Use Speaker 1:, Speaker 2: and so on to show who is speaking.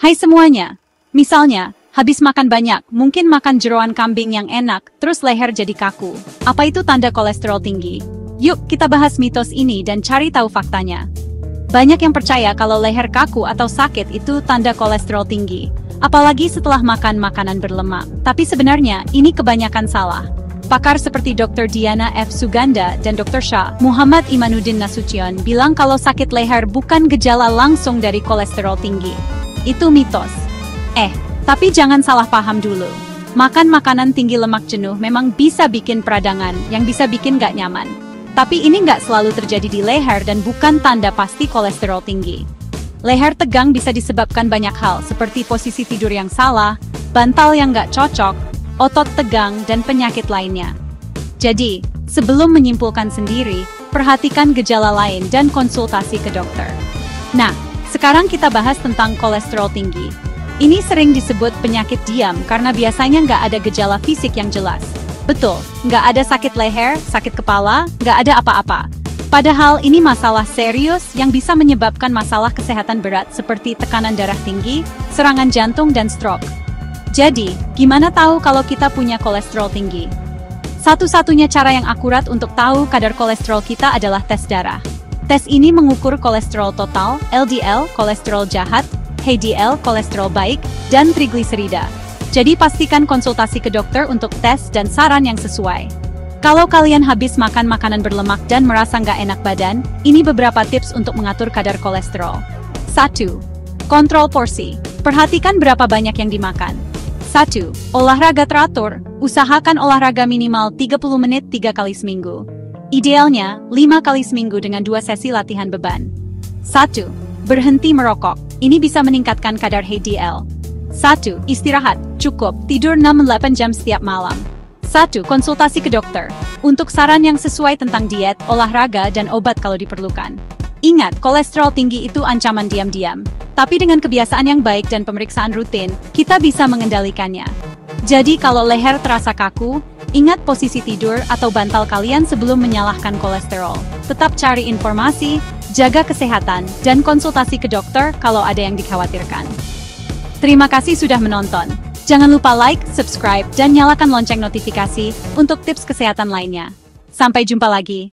Speaker 1: Hai semuanya. Misalnya, habis makan banyak, mungkin makan jeroan kambing yang enak, terus leher jadi kaku. Apa itu tanda kolesterol tinggi? Yuk kita bahas mitos ini dan cari tahu faktanya. Banyak yang percaya kalau leher kaku atau sakit itu tanda kolesterol tinggi. Apalagi setelah makan makanan berlemak. Tapi sebenarnya, ini kebanyakan salah. Pakar seperti Dr. Diana F. Suganda dan Dr. Shah Muhammad Imanuddin Nasution bilang kalau sakit leher bukan gejala langsung dari kolesterol tinggi. Itu mitos. Tapi jangan salah paham dulu. Makan makanan tinggi lemak jenuh memang bisa bikin peradangan, yang bisa bikin gak nyaman. Tapi ini gak selalu terjadi di leher dan bukan tanda pasti kolesterol tinggi. Leher tegang bisa disebabkan banyak hal, seperti posisi tidur yang salah, bantal yang gak cocok, otot tegang, dan penyakit lainnya. Jadi, sebelum menyimpulkan sendiri, perhatikan gejala lain dan konsultasi ke dokter. Nah, sekarang kita bahas tentang kolesterol tinggi. Ini sering disebut penyakit diam karena biasanya nggak ada gejala fisik yang jelas. Betul, nggak ada sakit leher, sakit kepala, nggak ada apa-apa. Padahal ini masalah serius yang bisa menyebabkan masalah kesehatan berat seperti tekanan darah tinggi, serangan jantung, dan stroke. Jadi, gimana tahu kalau kita punya kolesterol tinggi? Satu-satunya cara yang akurat untuk tahu kadar kolesterol kita adalah tes darah. Tes ini mengukur kolesterol total, LDL, kolesterol jahat, HDL, kolesterol baik, dan trigliserida. Jadi pastikan konsultasi ke dokter untuk tes dan saran yang sesuai. Kalau kalian habis makan makanan berlemak dan merasa nggak enak badan, ini beberapa tips untuk mengatur kadar kolesterol. 1. Kontrol porsi. Perhatikan berapa banyak yang dimakan. 1. Olahraga teratur. Usahakan olahraga minimal 30 menit 3 kali seminggu. Idealnya, 5 kali seminggu dengan 2 sesi latihan beban. 1. Berhenti merokok. Ini bisa meningkatkan kadar HDL. 1. Istirahat. Cukup. Tidur 6-8 jam setiap malam. 1. Konsultasi ke dokter. Untuk saran yang sesuai tentang diet, olahraga, dan obat kalau diperlukan. Ingat, kolesterol tinggi itu ancaman diam-diam. Tapi dengan kebiasaan yang baik dan pemeriksaan rutin, kita bisa mengendalikannya. Jadi kalau leher terasa kaku, ingat posisi tidur atau bantal kalian sebelum menyalahkan kolesterol. Tetap cari informasi, jaga kesehatan, dan konsultasi ke dokter kalau ada yang dikhawatirkan. Terima kasih sudah menonton. Jangan lupa like, subscribe, dan nyalakan lonceng notifikasi untuk tips kesehatan lainnya. Sampai jumpa lagi.